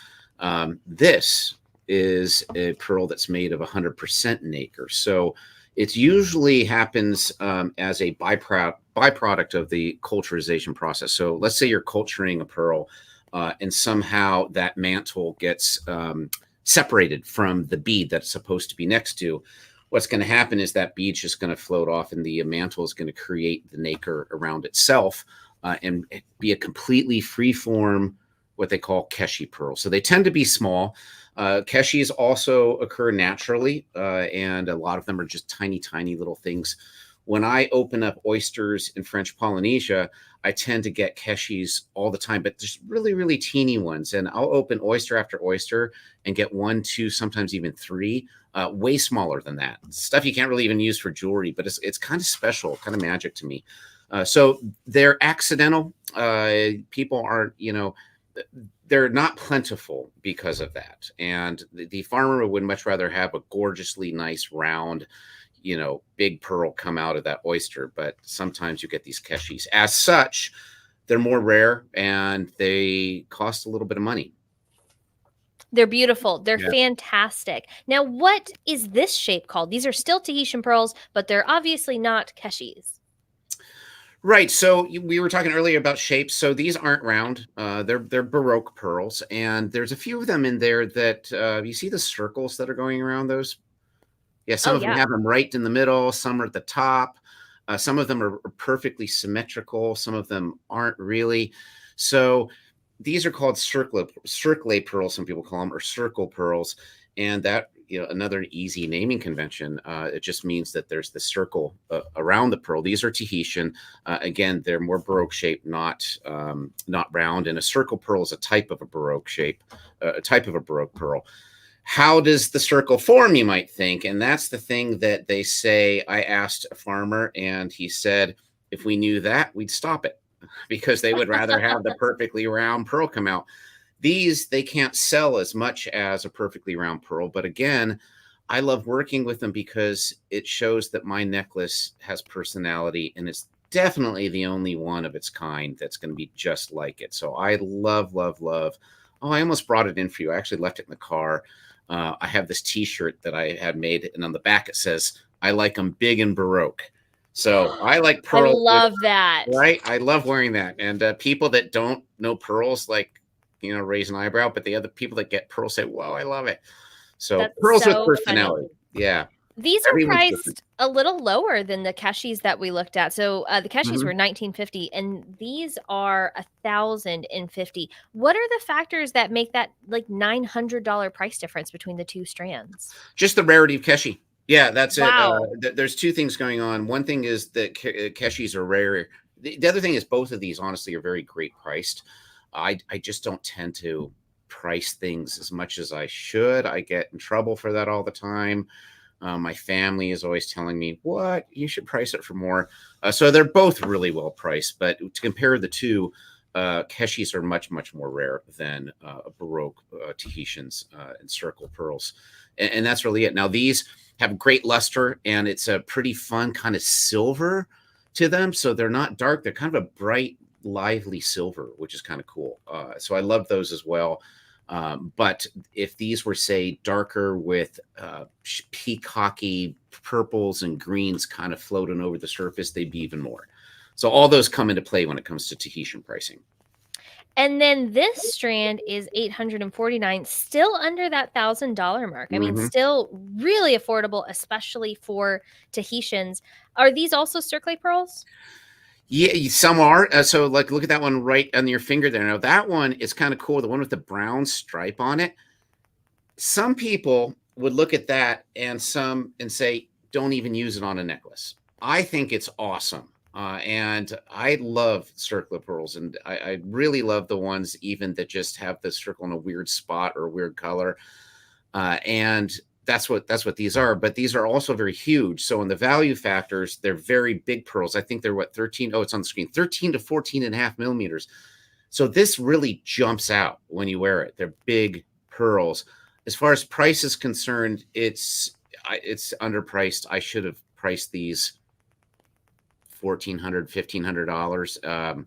this is a pearl that's made of 100% nacre. So it usually happens as a byproduct of the culturization process. So let's say you're culturing a pearl and somehow that mantle gets separated from the bead that's supposed to be next to. What's going to happen is that bead's just going to float off, and the mantle is going to create the nacre around itself and be a completely free form, what they call keishi pearl. So they tend to be small. Keshis also occur naturally, and a lot of them are just tiny, tiny little things. When I open up oysters in French Polynesia, I tend to get keshis all the time, but just really, really teeny ones. And I'll open oyster after oyster and get 1, 2, sometimes even 3, way smaller than that. Stuff you can't really even use for jewelry, but it's kind of special, kind of magic to me. So they're accidental. People aren't, they're not plentiful because of that. And the farmer would much rather have a gorgeously nice round, big pearl come out of that oyster. But sometimes you get these keshis. As such, they're more rare and they cost a little bit of money. They're beautiful. They're fantastic. Now, what is this shape called? These are still Tahitian pearls, but they're obviously not keshis. Right. So we were talking earlier about shapes. So these aren't round. They're Baroque pearls, and there's a few of them in there that you see the circles that are going around those. Yeah, some of them have them right in the middle. Some are at the top. Some of them are perfectly symmetrical. Some of them aren't really. So these are called circle pearls. Some people call them, or circle pearls, and that. Another easy naming convention. It just means that there's the circle around the pearl. These are Tahitian. Again, they're more Baroque shape, not round. And a circle pearl is a type of a Baroque shape, a type of a Baroque pearl. How does the circle form, you might think? And that's the thing that they say. I asked a farmer, and he said, if we knew that, we'd stop it, because they would rather have the perfectly round pearl come out. These, they can't sell as much as a perfectly round pearl. But again, I love working with them because it shows that my necklace has personality, and it's definitely the only one of its kind that's going to be just like it. So I love, love, love. Oh, I almost brought it in for you. I actually left it in the car. I have this T-shirt that I had made, and on the back it says, I like them big and Baroque. So I like pearls. I love that. Right? I love wearing that. And people that don't know pearls, raise an eyebrow, but the other people that get pearls say, wow, I love it. So that's pearls with personality. Funny. Yeah. These are priced a little lower than the keshis that we looked at. So the keshis were $19.50, and these are $1,050. What are the factors that make that like $900 price difference between the two strands? Just the rarity of keshi. Yeah, that's wow. it. There's two things going on. One thing is that keshis are rare. The other thing is both of these, honestly, are very great priced. I just don't tend to price things as much as I should. I get in trouble for that all the time. My family is always telling me, what? You should price it for more. So they're both really well priced. But to compare the two, keshis are much, much more rare than Baroque Tahitians and circle pearls. And that's really it. Now, these have great luster, and it's a pretty fun kind of silver to them. So they're not dark. They're kind of a bright, lively silver, which is kind of cool. So I love those as well. But if these were, say, darker with peacocky purples and greens kind of floating over the surface, they'd be even more. So all those come into play when it comes to Tahitian pricing. And then this strand is $849, still under that $1,000 mark. I mean, still really affordable, especially for Tahitians. Are these also circle pearls? Yeah, some are. So look at that one right on your finger there. Now that one is kind of cool. The one with the brown stripe on it. Some people would look at that and say, don't even use it on a necklace. I think it's awesome. And I love circle pearls, and I really love the ones even that just have the circle in a weird spot or a weird color. And that's what these are. But these are also very huge. So in the value factors, they're very big pearls. I think they're 13. Oh, it's on the screen. 13 to 14.5 millimeters. So this really jumps out when you wear it. They're big pearls. As far as price is concerned, it's underpriced. I should have priced these $1,400, $1,500.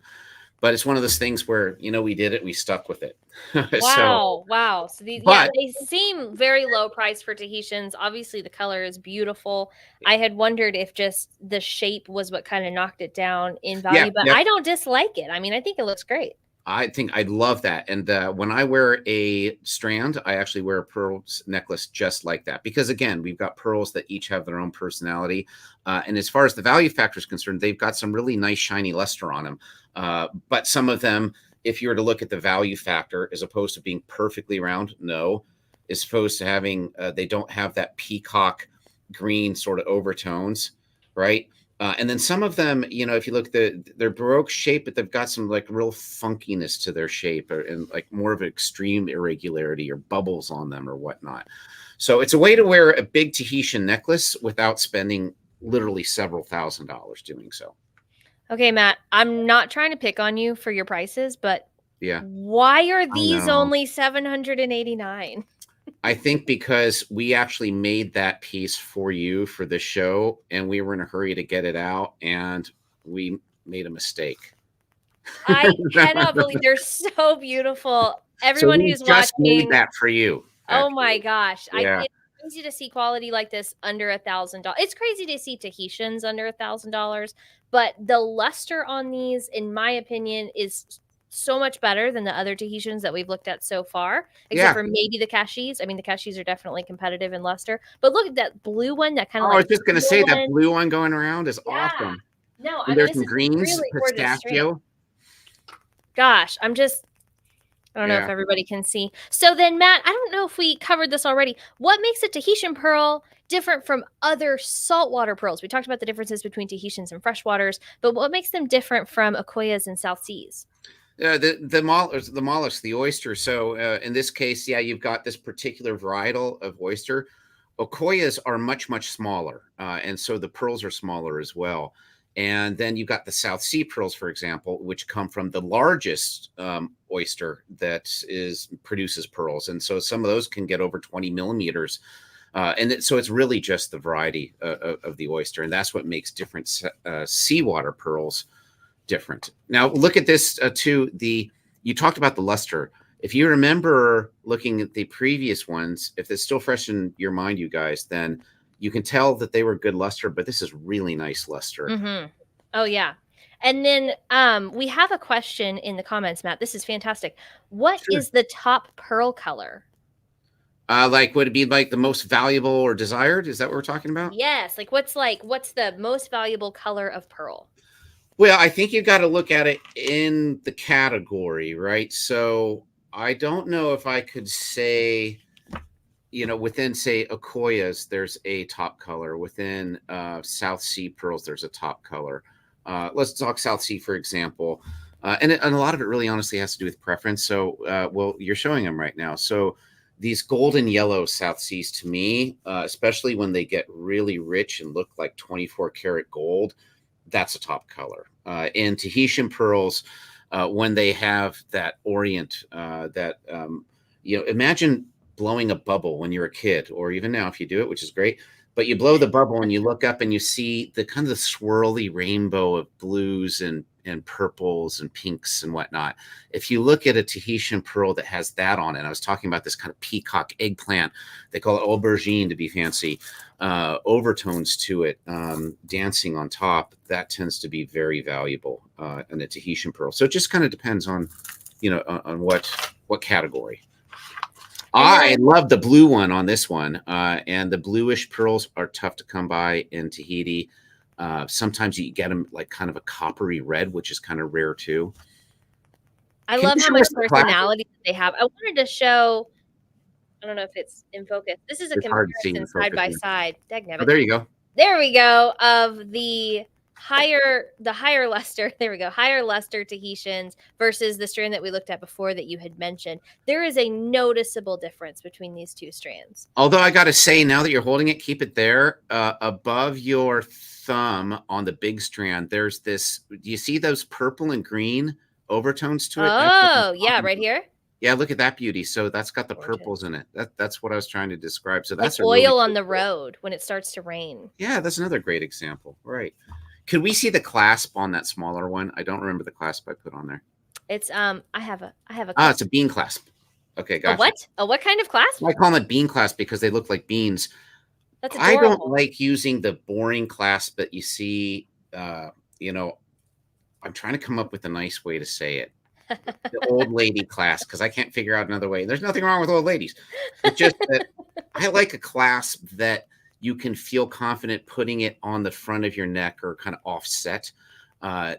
But it's one of those things where, we did it, we stuck with it. Wow. Wow. So these, they seem very low price for Tahitians. Obviously the color is beautiful. I had wondered if just the shape was what kind of knocked it down in value, but I don't dislike it. I mean, I think it looks great. I think I'd love that. And when I wear a strand, I actually wear a pearl necklace just like that. Because again, we've got pearls that each have their own personality. And as far as the value factor is concerned, they've got some really nice shiny luster on them. But some of them, if you were to look at the value factor as opposed to being perfectly round, no. as opposed to having, they don't have that peacock green sort of overtones, right? And then some of them, you know, if you look, they're Baroque shape, but they've got some like real funkiness to their shape, and like more of an extreme irregularity or bubbles on them or whatnot. So it's a way to wear a big Tahitian necklace without spending literally several $1,000s doing so. Okay, Matt, I'm not trying to pick on you for your prices, but Yeah, why are I these know. only $789? I think because we actually made that piece for you for the show, and we were in a hurry to get it out, and we made a mistake. I cannot believe they're so beautiful. So Everyone we who's just made watching, that for you. oh my Actually, gosh. yeah, It's crazy to see quality like this under $1,000. It's crazy to see Tahitians under $1,000, but the luster on these, in my opinion, is so much better than the other Tahitians that we've looked at so far, except yeah. for maybe the kashis. I mean, the kashis are definitely competitive in luster, but look at that blue one, that kind Oh, of I like was just gonna teal say that one. blue one going around is Yeah. awesome. No, I And mean, there's this some is a greens, really gorgeous strand. pistachio. Gosh, I don't know if Yeah. everybody can see. So then, Matt, I don't know if we covered this already. What makes a Tahitian pearl different from other saltwater pearls? We talked about the differences between Tahitians and freshwaters, but what makes them different from Akoyas and South Seas? The mollusk, the oyster. So in this case, yeah, you've got this particular varietal of oyster. Okoyas are much smaller, and so the pearls are smaller as well. And then you've got the South Sea pearls, for example, which come from the largest oyster that produces pearls, and so some of those can get over 20 millimeters. So it's really just the variety of the oyster, and that's what makes different seawater pearls different. Now look at this too. You talked about the luster. If you remember looking at the previous ones, if it's still fresh in your mind, you guys, then you can tell that they were good luster, but this is really nice luster. Mm-hmm. Oh, yeah. And then we have a question in the comments, Matt. This is fantastic. What Sure. is the top pearl color? Like, would it be like the most valuable or desired? Is that what we're talking about? Yes. What's the most valuable color of pearl? Well, I think you got to look at it in the category, right? So I don't know if I could say, you know, within say Akoyas, there's a top color. Within South Sea pearls, there's a top color. Let's talk South Sea, for example. And a lot of it really honestly has to do with preference. So, well, you're showing them right now. So these golden yellow South Seas to me, especially when they get really rich and look like 24 karat gold, that's a top color. In Tahitian pearls, when they have that orient, you know, imagine blowing a bubble when you're a kid, or even now if you do it, which is great. But you blow the bubble and you look up and you see the kind of the swirly rainbow of blues and purples and pinks and whatnot. If you look at a Tahitian pearl that has that on it, I was talking about this kind of peacock eggplant, they call it aubergine to be fancy, overtones to it, dancing on top, that tends to be very valuable in a Tahitian pearl. So it just kind of depends on, you know, on what category. I love the blue one on this one, and the bluish pearls are tough to come by in Tahiti. Sometimes you get them like kind of a coppery red, which is kind of rare too. I Can love you how show much us the class? personality they have. I wanted to show, I don't know if it's in focus. This is a It's hard to see in comparison side focus, by yeah. side. Oh, Dagnabbit. there you go. There we go, of the higher luster. There we go. Higher luster Tahitians versus the strand that we looked at before that you had mentioned. There is a noticeable difference between these two strands. Although I got to say, now that you're holding it, keep it there above your thumb on the big strand. There's this. Do you see those purple and green overtones to it? Oh, yeah, right here. Yeah, look at that beauty. So that's got the Gorgeous. purples in it. That's what I was trying to describe. So Like that's oil really on cool the road when it starts to rain. Yeah, that's another great example. Right. Could we see the clasp on that smaller one? I don't remember the clasp I put on there. It's I have a it's a bean clasp. Okay, gotcha. A what? A what kind of clasp? I call them a bean clasp because they look like beans. That's adorable. I don't like using the boring clasp that you see. You know, I'm trying to come up with a nice way to say it. The old lady clasp, because I can't figure out another way. There's nothing wrong with old ladies. It's just that I like a clasp that you can feel confident putting it on the front of your neck or kind of offset.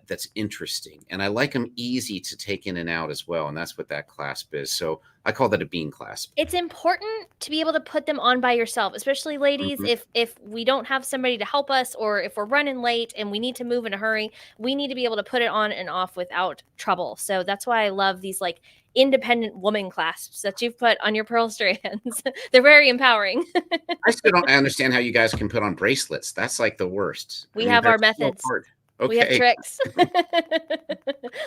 that's interesting. And I like them easy to take in and out as well. And that's what that clasp is. So I call that a bean clasp. It's important to be able to put them on by yourself, especially ladies. Mhm. If we don't have somebody to help us, or if we're running late and we need to move in a hurry, we need to be able to put it on and off without trouble. So that's why I love these like independent woman clasps that you've put on your pearl strands. They're very empowering. I still don't understand how you guys can put on bracelets. That's like the worst. I We mean, have they're our so methods. hard. We have Okay. tricks.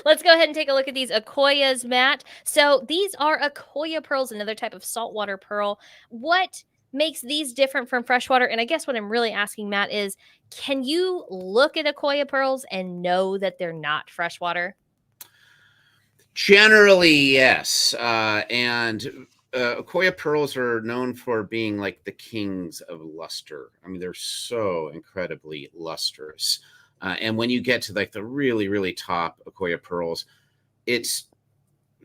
Let's go ahead and take a look at these Akoyas, Matt. So these are Akoya pearls, another type of saltwater pearl. What makes these different from freshwater? And I guess what I'm really asking, Matt, is can you look at Akoya pearls and know that they're not freshwater? Generally, yes. Akoya pearls are known for being like the kings of luster. I mean, they're so incredibly lustrous. And when you get to like the really, really top Akoya pearls, it's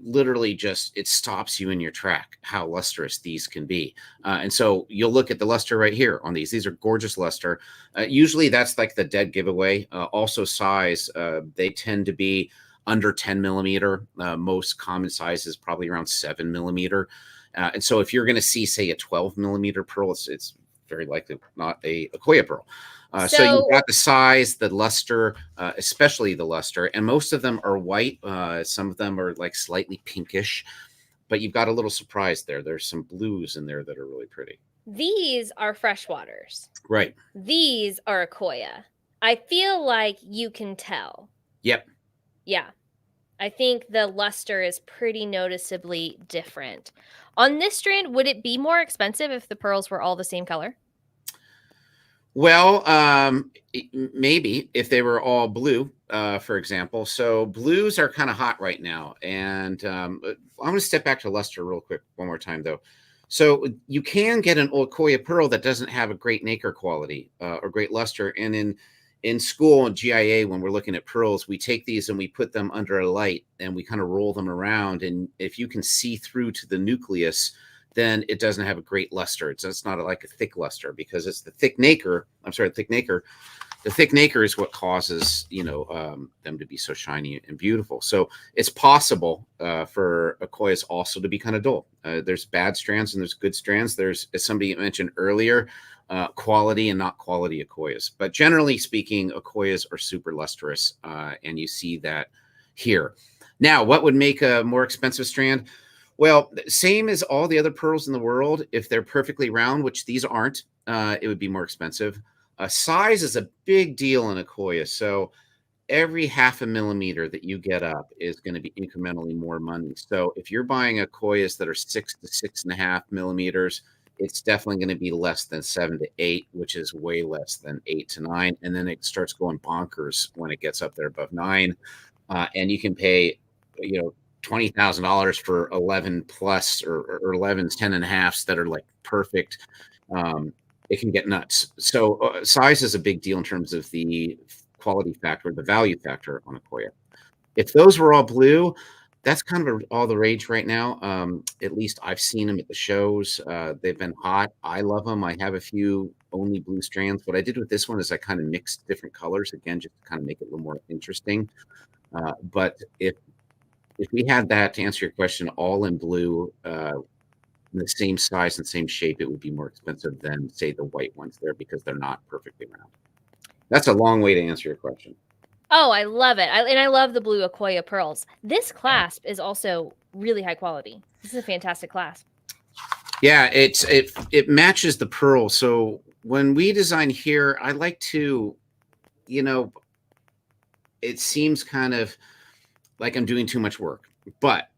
literally just it stops you in your track how lustrous these can be. And so you'll look at the luster right here on these. These are gorgeous luster. Usually that's like the dead giveaway. Also size, they tend to be under 10 millimeter. Most common size is probably around 7 millimeter. And so if you're going to see, say, a 12 millimeter pearl, it's very likely not a Akoya pearl. So you've got the size, the luster, especially the luster, and most of them are white. Some of them are like slightly pinkish, but you've got a little surprise there. There's some blues in there that are really pretty. These are freshwaters. Right. These are Akoya. I feel like you can tell. Yep. Yeah. I think the luster is pretty noticeably different. On this strand, would it be more expensive if the pearls were all the same color? Well, maybe if they were all blue, for example. So blues are kind of hot right now. And I'm going to step back to luster real quick one more time, though. So you can get an Akoya pearl that doesn't have a great nacre quality or great luster. And in school in GIA, when we're looking at pearls, we take these and we put them under a light and we kind of roll them around. And if you can see through to the nucleus, then it doesn't have a great luster. It's not like a thick luster because it's the thick nacre. I'm sorry, thick nacre. The thick nacre is what causes, them to be so shiny and beautiful. So it's possible for Akoyas also to be kind of dull. There's bad strands and there's good strands. There's, as somebody mentioned earlier, quality and not quality Akoyas. But generally speaking, Akoyas are super lustrous, and you see that here. Now, what would make a more expensive strand? Well, same as all the other pearls in the world. If they're perfectly round, which these aren't, it would be more expensive. Size is a big deal in Akoya. So every 0.5 millimeter that you get up is going to be incrementally more money. So if you're buying Akoyas that are 6 to 6.5 millimeters, it's definitely going to be less than 7 to 8, which is way less than 8 to 9. And then it starts going bonkers when it gets up there above 9. And you can pay, $20,000 for 11 plus or 11s, 10 and a halfs that are like perfect. It can get nuts. So size is a big deal in terms of the quality factor, the value factor on Akoya. If those were all blue, that's kind of all the rage right now. At least I've seen them at the shows. They've been hot. I love them. I have a few only blue strands. What I did with this one is I kind of mixed different colors, again, just to kind of make it a little more interesting. But if we had that, to answer your question, all in blue, the same size and same shape, it would be more expensive than, say, the white ones there because they're not perfectly round. That's a long way to answer your question. Oh, I love it. I love the blue Akoya pearls. This clasp is also really high quality. This is a fantastic clasp. Yeah, it matches the pearl. So when we design here, I like to, it seems kind of like I'm doing too much work, but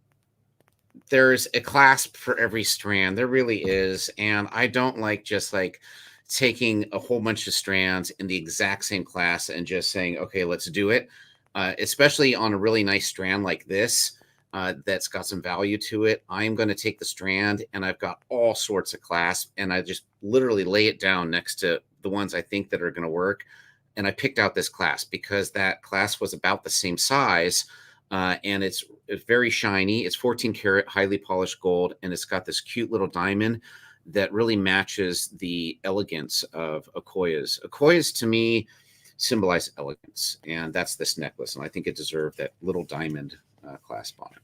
there's a clasp for every strand. There really is. And I don't like just like taking a whole bunch of strands in the exact same class and just saying, okay, let's do it. Especially on a really nice strand like this, that's got some value to it. I'm going to take the strand and I've got all sorts of clasp and I just literally lay it down next to the ones I think that are going to work. And I picked out this clasp because that clasp was about the same size. And it's very shiny. It's 14 karat, highly polished gold, and it's got this cute little diamond that really matches the elegance of Akoyas. Akoyas, to me, symbolize elegance. And that's this necklace. And I think it deserved that little diamond clasp on it.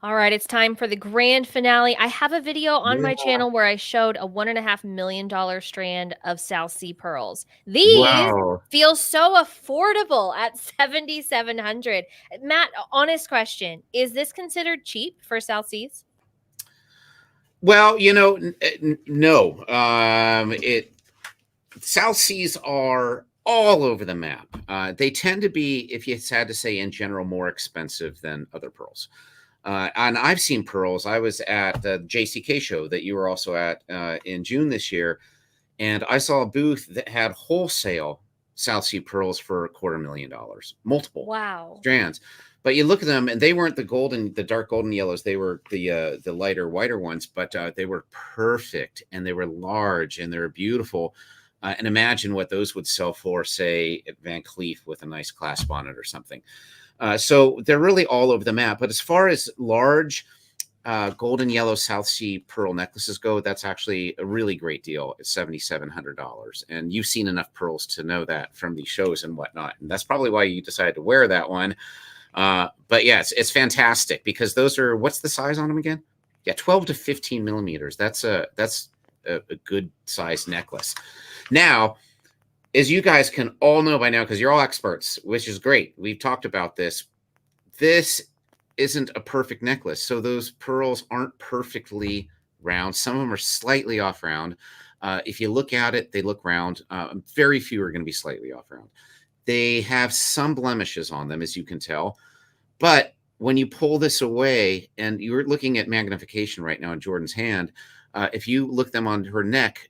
All right, it's time for the grand finale. I have a video on my Yeah. channel where I showed a $1.5 million strand of South Sea pearls. These Wow. feel so affordable at $7,700. Matt, honest question: is this considered cheap for South Seas? Well, you know, no. South Seas are all over the map. They tend to be, if you had to say in general, more expensive than other pearls. And I've seen pearls. I was at the JCK show that you were also at in June this year, and I saw a booth that had wholesale South Sea pearls for $250,000, multiple strands. But you look at them, and they weren't the dark golden yellows. They were the lighter, whiter ones, but they were perfect, and they were large, and they were beautiful. And imagine what those would sell for, say, at Van Cleef with a nice clasp on it or something. So they're really all over the map. But as far as large golden yellow South Sea pearl necklaces go, that's actually a really great deal at $7,700. And you've seen enough pearls to know that from these shows and whatnot. And that's probably why you decided to wear that one. But yeah, it's fantastic because those are, what's the size on them again? Yeah, 12 to 15 millimeters. That's a good size necklace. Now, as you guys can all know by now, because you're all experts, which is great. We've talked about this. This isn't a perfect necklace. So those pearls aren't perfectly round. Some of them are slightly off round. If you look at it, they look round. Very few are going to be slightly off round. They have some blemishes on them, as you can tell. But when you pull this away, and you're looking at magnification right now in Jordan's hand, if you look them on her neck,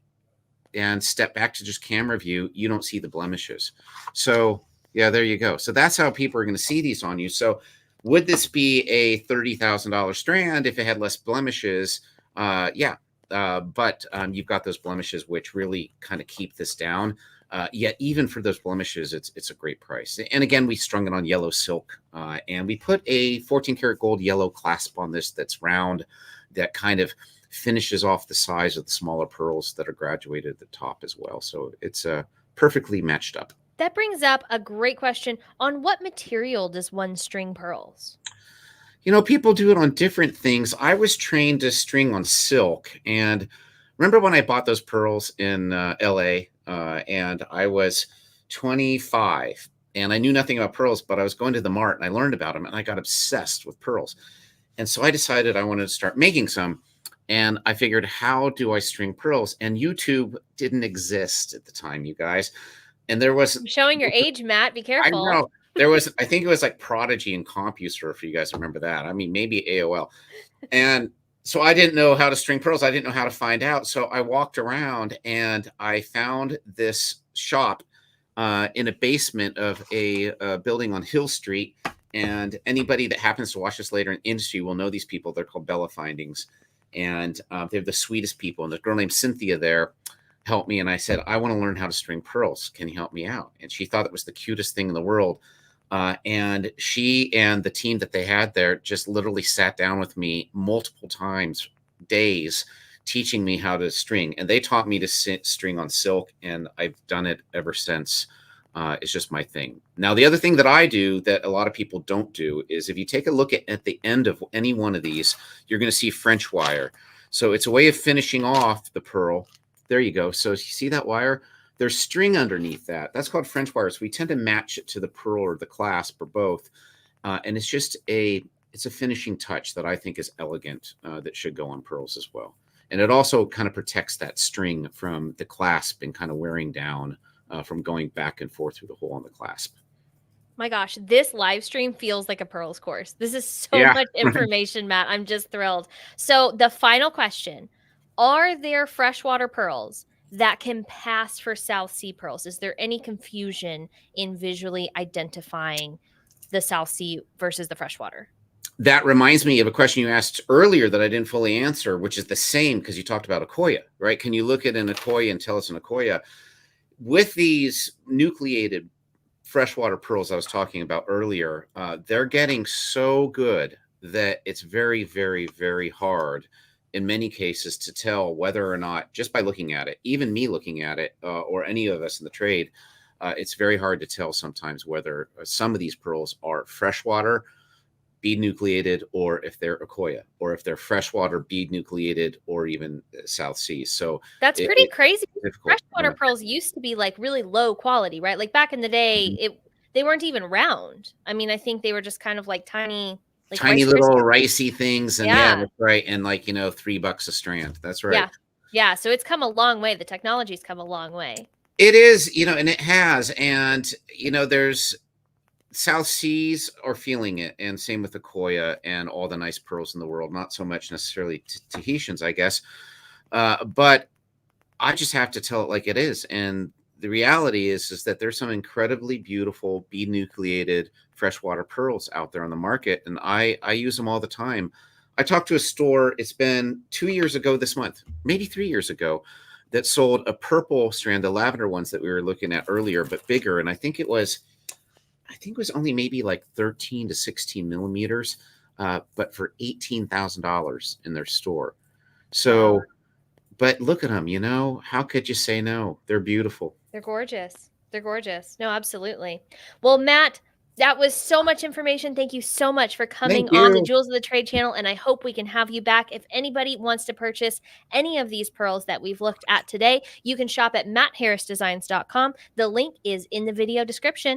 and step back to just camera view, you don't see the blemishes. So yeah, there you go. So that's how people are going to see these on you. So would this be a $30,000 strand if it had less blemishes? Yeah. But you've got those blemishes, which really kind of keep this down. Yet even for those blemishes, it's a great price. And again, we strung it on yellow silk, and we put a 14 karat gold yellow clasp on this that's round, that kind of finishes off the size of the smaller pearls that are graduated at the top as well. So it's perfectly matched up. That brings up a great question. On what material does one string pearls? You know, people do it on different things. I was trained to string on silk. And remember when I bought those pearls in LA, and I was 25 and I knew nothing about pearls, but I was going to the mart and I learned about them and I got obsessed with pearls. And so I decided I wanted to start making some. And I figured, how do I string pearls? And YouTube didn't exist at the time, you guys. And there was... I'm showing your age, Matt. Be careful. I know. There was, I think it was like Prodigy and CompuServe, if you guys remember that. I mean, maybe AOL. And so I didn't know how to string pearls. I didn't know how to find out. So I walked around and I found this shop in a basement of a building on Hill Street. And anybody that happens to watch this later in industry will know these people. They're called Bella Findings. And they're the sweetest people. And the girl named Cynthia there helped me. And I said, I want to learn how to string pearls. Can you help me out? And she thought it was the cutest thing in the world. And she and the team that they had there just literally sat down with me multiple times, days, teaching me how to string. And they taught me to string on silk. And I've done it ever since. It's just my thing. Now, the other thing that I do that a lot of people don't do is if you take a look at the end of any one of these, you're going to see French wire. So it's a way of finishing off the pearl. There you go. So you see that wire? There's string underneath that. That's called French wire. So we tend to match it to the pearl or the clasp or both. And it's just it's a finishing touch that I think is elegant that should go on pearls as well. And it also kind of protects that string from the clasp and kind of wearing down from going back and forth through the hole on the clasp. My gosh, this live stream feels like a pearls course. This is so much information, Matt. I'm just thrilled. So the final question, are there freshwater pearls that can pass for South Sea pearls? Is there any confusion in visually identifying the South Sea versus the freshwater? That reminds me of a question you asked earlier that I didn't fully answer, which is the same because you talked about Akoya, right? Can you look at an Akoya and tell it's an Akoya? With these nucleated freshwater pearls I was talking about earlier, they're getting so good that it's very, very, very hard in many cases to tell whether or not, just by looking at it, even me looking at it, or any of us in the trade, it's very hard to tell sometimes whether some of these pearls are freshwater bead nucleated, or if they're Akoya, or if they're freshwater bead nucleated, or even South Seas. So that's pretty crazy. difficult. Freshwater pearls used to be like really low quality, right? Like back in the day, they weren't even round. I mean, I think they were just kind of like tiny, like tiny little ricey things, and yeah, that's right. And like, you know, $3 a strand. That's right. Yeah. So it's come a long way. The technology's come a long way. It is, you know, and it has. And, you know, there's South Seas are feeling it, and same with Akoya and all the nice pearls in the world. Not so much necessarily Tahitians, I guess, but I just have to tell it like it is. And the reality is that there's some incredibly beautiful bead nucleated freshwater pearls out there on the market, and I use them all the time. I talked to a store. It's been 2 years ago this month, maybe 3 years ago, that sold a purple strand, the lavender ones that we were looking at earlier, but bigger. And I think it was only maybe like 13 to 16 millimeters, but for $18,000 in their store. So, but look at them, you know, how could you say no? They're beautiful. They're gorgeous. They're gorgeous. No, absolutely. Well, Matt, that was so much information. Thank you so much for coming on the Jewels of the Trade channel, and I hope we can have you back. If anybody wants to purchase any of these pearls that we've looked at today, you can shop at mattharrisdesigns.com. The link is in the video description.